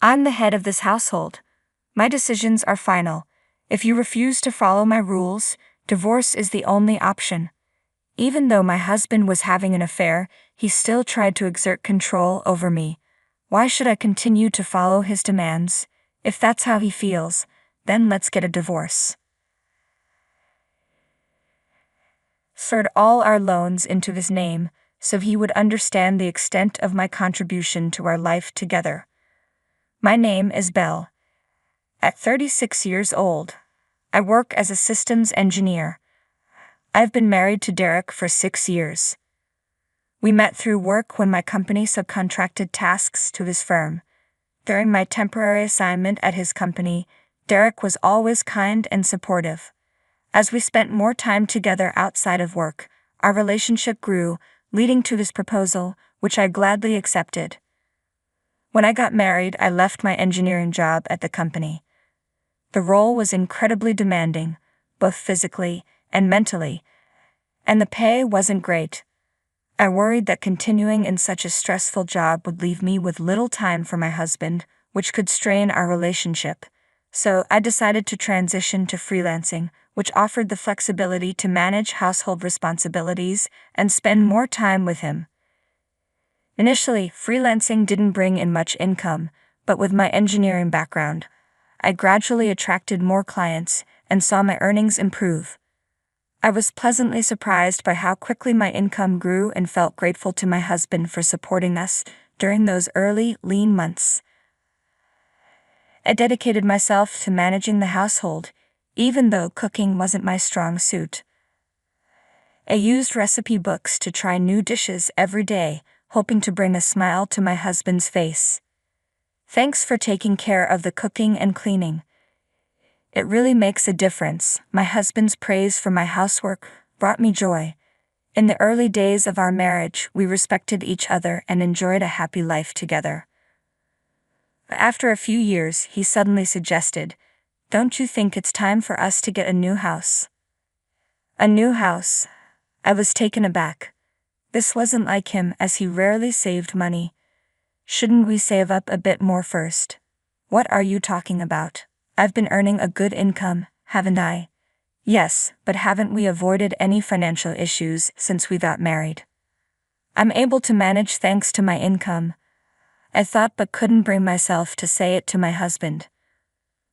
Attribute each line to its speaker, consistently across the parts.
Speaker 1: I'm the head of this household. My decisions are final. If you refuse to follow my rules, divorce is the only option. Even though my husband was having an affair, he still tried to exert control over me. Why should I continue to follow his demands? If that's how he feels, then let's get a divorce. Transferred all our loans into his name, so he would understand the extent of my contribution to our life together. My name is Belle. At 36 years old, I work as a systems engineer. I've been married to Derek for 6 years. We met through work when my company subcontracted tasks to his firm. During my temporary assignment at his company, Derek was always kind and supportive. As we spent more time together outside of work, our relationship grew, leading to his proposal, which I gladly accepted. When I got married, I left my engineering job at the company. The role was incredibly demanding, both physically and mentally, and the pay wasn't great. I worried that continuing in such a stressful job would leave me with little time for my husband, which could strain our relationship. So I decided to transition to freelancing, which offered the flexibility to manage household responsibilities and spend more time with him. Initially, freelancing didn't bring in much income, but with my engineering background, I gradually attracted more clients and saw my earnings improve. I was pleasantly surprised by how quickly my income grew and felt grateful to my husband for supporting us during those early, lean months. I dedicated myself to managing the household, even though cooking wasn't my strong suit. I used recipe books to try new dishes every day, hoping to bring a smile to my husband's face. Thanks for taking care of the cooking and cleaning. It really makes a difference. My husband's praise for my housework brought me joy. In the early days of our marriage, we respected each other and enjoyed a happy life together. After a few years, he suddenly suggested, "Don't you think it's time for us to get a new house?" A new house? I was taken aback. This wasn't like him, as he rarely saved money. Shouldn't we save up a bit more first? What are you talking about? I've been earning a good income, haven't I? Yes, but haven't we avoided any financial issues since we got married? I'm able to manage thanks to my income. I thought but couldn't bring myself to say it to my husband.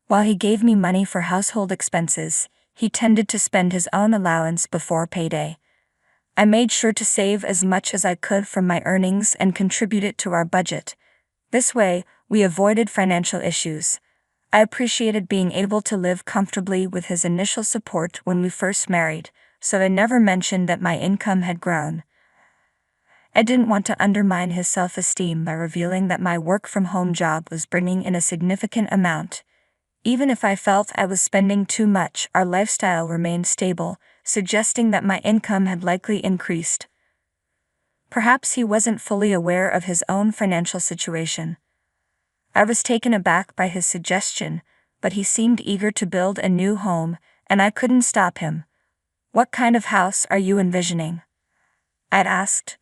Speaker 1: While he gave me money for household expenses, he tended to spend his own allowance before payday. I made sure to save as much as I could from my earnings and contribute it to our budget. This way, we avoided financial issues. I appreciated being able to live comfortably with his initial support when we first married, so I never mentioned that my income had grown. I didn't want to undermine his self-esteem by revealing that my work-from-home job was bringing in a significant amount. Even if I felt I was spending too much, our lifestyle remained stable, suggesting that my income had likely increased. Perhaps he wasn't fully aware of his own financial situation. I was taken aback by his suggestion, but he seemed eager to build a new home, and I couldn't stop him. "What kind of house are you envisioning?" I'd asked,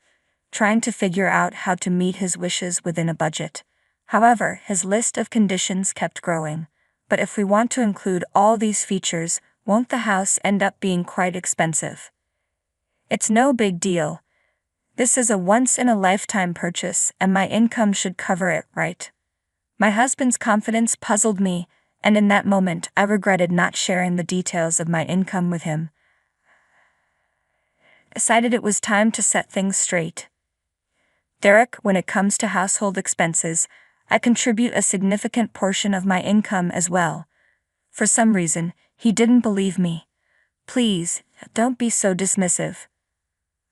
Speaker 1: trying to figure out how to meet his wishes within a budget. However, his list of conditions kept growing. But if we want to include all these features, won't the house end up being quite expensive? It's no big deal. This is a once-in-a-lifetime purchase, and my income should cover it, right? My husband's confidence puzzled me, and in that moment I regretted not sharing the details of my income with him. I decided it was time to set things straight. Derek, when it comes to household expenses, I contribute a significant portion of my income as well. For some reason, he didn't believe me. "Please, don't be so dismissive."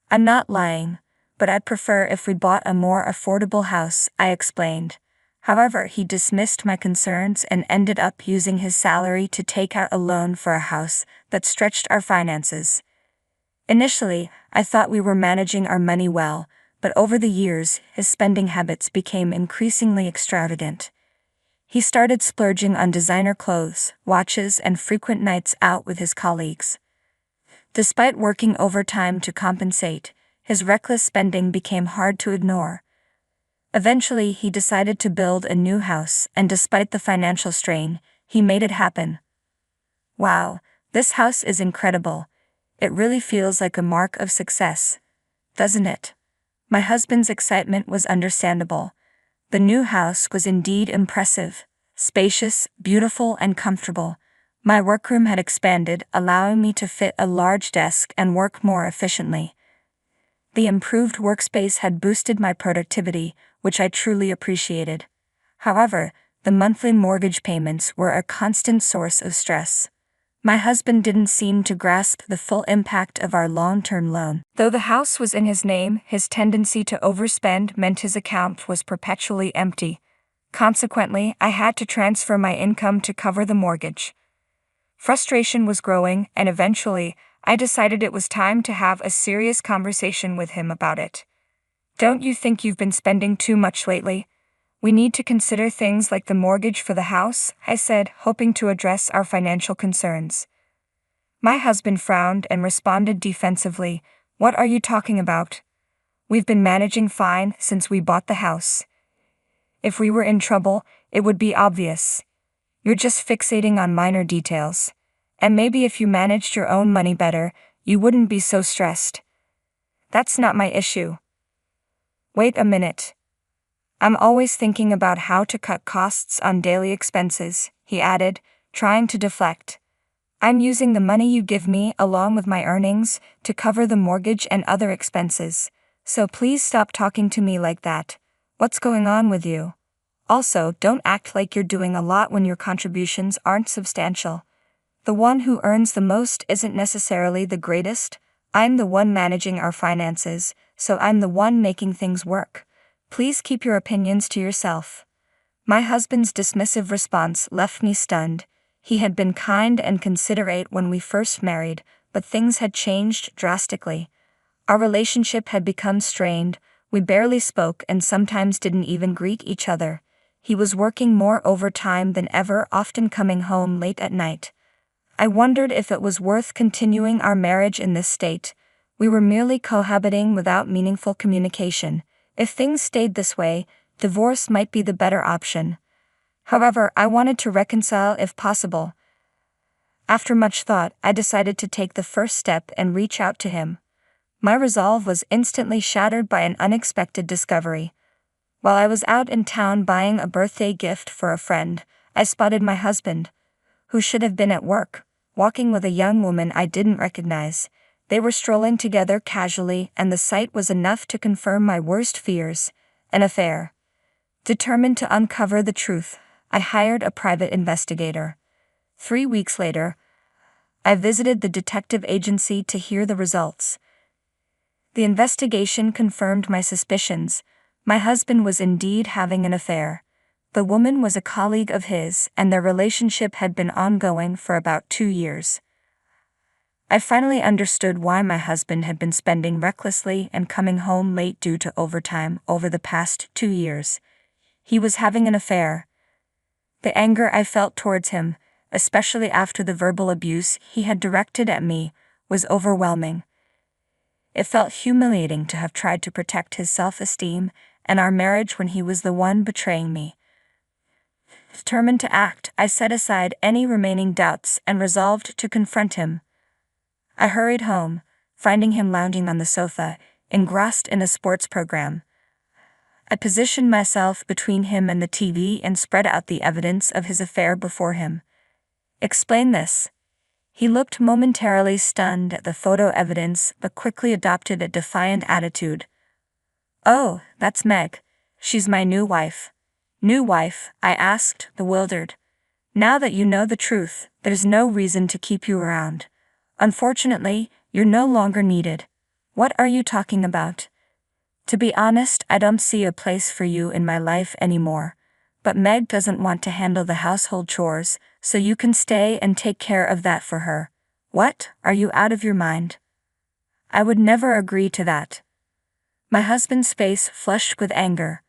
Speaker 1: "I'm not lying, but I'd prefer if we bought a more affordable house," I explained. However, he dismissed my concerns and ended up using his salary to take out a loan for a house that stretched our finances. Initially, I thought we were managing our money well, but over the years, his spending habits became increasingly extravagant. He started splurging on designer clothes, watches, and frequent nights out with his colleagues. Despite working overtime to compensate, his reckless spending became hard to ignore. Eventually, he decided to build a new house, and despite the financial strain, he made it happen. Wow, this house is incredible. It really feels like a mark of success, doesn't it? My husband's excitement was understandable. The new house was indeed impressive, spacious, beautiful, and comfortable. My workroom had expanded, allowing me to fit a large desk and work more efficiently. The improved workspace had boosted my productivity, which I truly appreciated. However, the monthly mortgage payments were a constant source of stress. My husband didn't seem to grasp the full impact of our long-term loan. Though the house was in his name, his tendency to overspend meant his account was perpetually empty. Consequently, I had to transfer my income to cover the mortgage. Frustration was growing, and eventually, I decided it was time to have a serious conversation with him about it. Don't you think you've been spending too much lately? We need to consider things like the mortgage for the house, I said, hoping to address our financial concerns. My husband frowned and responded defensively, "What are you talking about? We've been managing fine since we bought the house. If we were in trouble, it would be obvious. You're just fixating on minor details. And maybe if you managed your own money better, you wouldn't be so stressed." That's not my issue. Wait a minute. I'm always thinking about how to cut costs on daily expenses, he added, trying to deflect. I'm using the money you give me along with my earnings to cover the mortgage and other expenses, so please stop talking to me like that. What's going on with you? Also, don't act like you're doing a lot when your contributions aren't substantial. The one who earns the most isn't necessarily the greatest. I'm the one managing our finances, so I'm the one making things work. Please keep your opinions to yourself. My husband's dismissive response left me stunned. He had been kind and considerate when we first married, but things had changed drastically. Our relationship had become strained, we barely spoke and sometimes didn't even greet each other. He was working more overtime than ever, often coming home late at night. I wondered if it was worth continuing our marriage in this state. We were merely cohabiting without meaningful communication. If things stayed this way, divorce might be the better option. However, I wanted to reconcile if possible. After much thought, I decided to take the first step and reach out to him. My resolve was instantly shattered by an unexpected discovery. While I was out in town buying a birthday gift for a friend, I spotted my husband, who should have been at work, walking with a young woman I didn't recognize. They were strolling together casually, and the sight was enough to confirm my worst fears: an affair. Determined to uncover the truth, I hired a private investigator. 3 weeks later, I visited the detective agency to hear the results. The investigation confirmed my suspicions. My husband was indeed having an affair. The woman was a colleague of his, and their relationship had been ongoing for about 2 years. I finally understood why my husband had been spending recklessly and coming home late due to overtime over the past 2 years. He was having an affair. The anger I felt towards him, especially after the verbal abuse he had directed at me, was overwhelming. It felt humiliating to have tried to protect his self-esteem and our marriage when he was the one betraying me. Determined to act, I set aside any remaining doubts and resolved to confront him. I hurried home, finding him lounging on the sofa, engrossed in a sports program. I positioned myself between him and the TV and spread out the evidence of his affair before him. "Explain this." He looked momentarily stunned at the photo evidence but quickly adopted a defiant attitude. "Oh, that's Meg. She's my new wife." "New wife?" I asked, bewildered. "Now that you know the truth, there's no reason to keep you around. Unfortunately, you're no longer needed." "What are you talking about?" "To be honest, I don't see a place for you in my life anymore. But Meg doesn't want to handle the household chores, so you can stay and take care of that for her." "What? Are you out of your mind?" "I would never agree to that." My husband's face flushed with anger.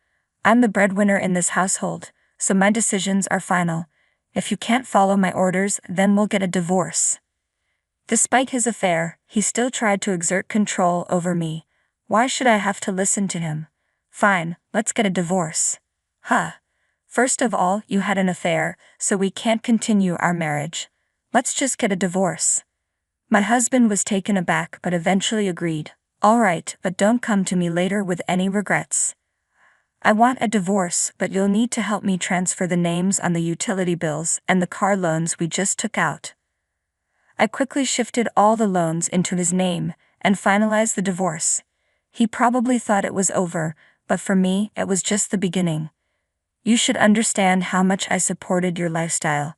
Speaker 1: "I'm the breadwinner in this household, so my decisions are final. If you can't follow my orders, then we'll get a divorce." Despite his affair, he still tried to exert control over me. Why should I have to listen to him? Fine, let's get a divorce. Huh. First of all, you had an affair, so we can't continue our marriage. Let's just get a divorce. My husband was taken aback but eventually agreed. All right, but don't come to me later with any regrets. I want a divorce, but you'll need to help me transfer the names on the utility bills and the car loans we just took out. I quickly shifted all the loans into his name and finalized the divorce. He probably thought it was over, but for me, it was just the beginning. You should understand how much I supported your lifestyle.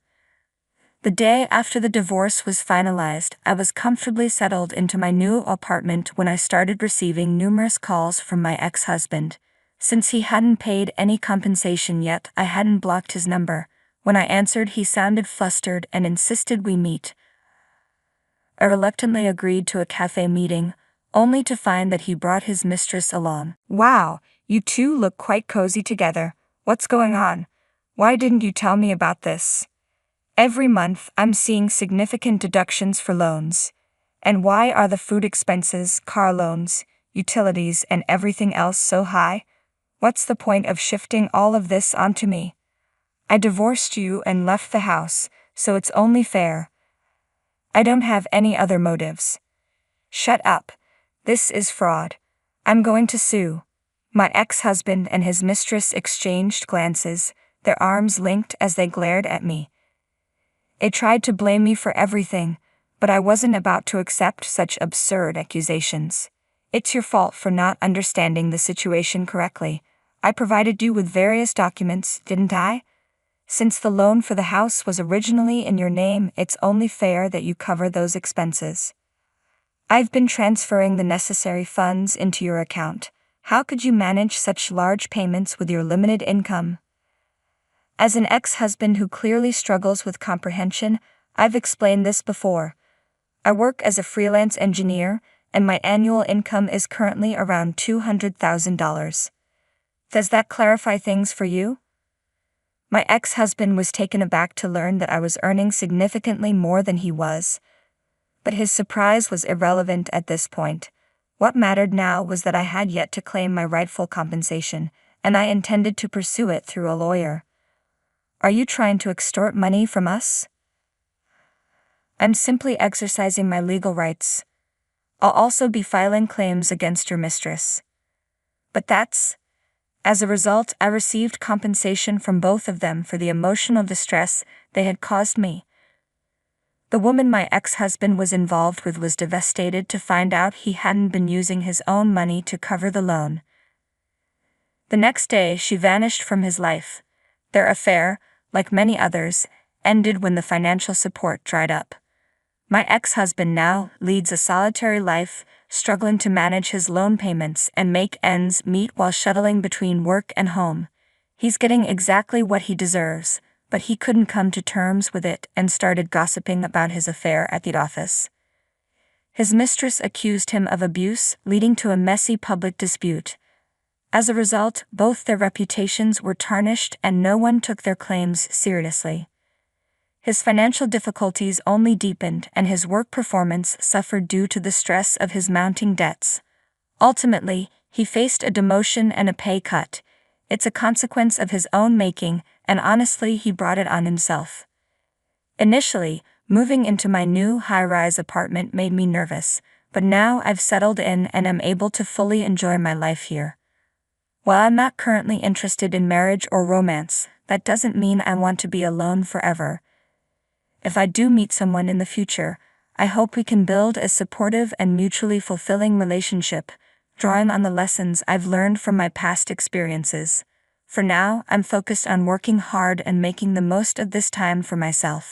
Speaker 1: The day after the divorce was finalized, I was comfortably settled into my new apartment when I started receiving numerous calls from my ex-husband. Since he hadn't paid any compensation yet, I hadn't blocked his number. When I answered, he sounded flustered and insisted we meet. I reluctantly agreed to a cafe meeting, only to find that he brought his mistress along. Wow, you two look quite cozy together. What's going on? Why didn't you tell me about this? Every month, I'm seeing significant deductions for loans. And why are the food expenses, car loans, utilities, and everything else so high? What's the point of shifting all of this onto me? I divorced you and left the house, so it's only fair. I don't have any other motives. Shut up. This is fraud. I'm going to sue. My ex-husband and his mistress exchanged glances, their arms linked as they glared at me. They tried to blame me for everything, but I wasn't about to accept such absurd accusations. It's your fault for not understanding the situation correctly. I provided you with various documents, didn't I? Since the loan for the house was originally in your name, it's only fair that you cover those expenses. I've been transferring the necessary funds into your account. How could you manage such large payments with your limited income? As an ex-husband who clearly struggles with comprehension, I've explained this before. I work as a freelance engineer, and my annual income is currently around $200,000. Does that clarify things for you? My ex-husband was taken aback to learn that I was earning significantly more than he was. But his surprise was irrelevant at this point. What mattered now was that I had yet to claim my rightful compensation, and I intended to pursue it through a lawyer. Are you trying to extort money from us? I'm simply exercising my legal rights. I'll also be filing claims against your mistress. But as a result, I received compensation from both of them for the emotional distress they had caused me. The woman my ex-husband was involved with was devastated to find out he hadn't been using his own money to cover the loan. The next day, she vanished from his life. Their affair, like many others, ended when the financial support dried up. My ex-husband now leads a solitary life, struggling to manage his loan payments and make ends meet while shuttling between work and home. He's getting exactly what he deserves, but he couldn't come to terms with it and started gossiping about his affair at the office. His mistress accused him of abuse, leading to a messy public dispute. As a result, both their reputations were tarnished and no one took their claims seriously. His financial difficulties only deepened and his work performance suffered due to the stress of his mounting debts. Ultimately, he faced a demotion and a pay cut. It's a consequence of his own making, and honestly, he brought it on himself. Initially, moving into my new high-rise apartment made me nervous, but now I've settled in and am able to fully enjoy my life here. While I'm not currently interested in marriage or romance, that doesn't mean I want to be alone forever. If I do meet someone in the future, I hope we can build a supportive and mutually fulfilling relationship, drawing on the lessons I've learned from my past experiences. For now, I'm focused on working hard and making the most of this time for myself.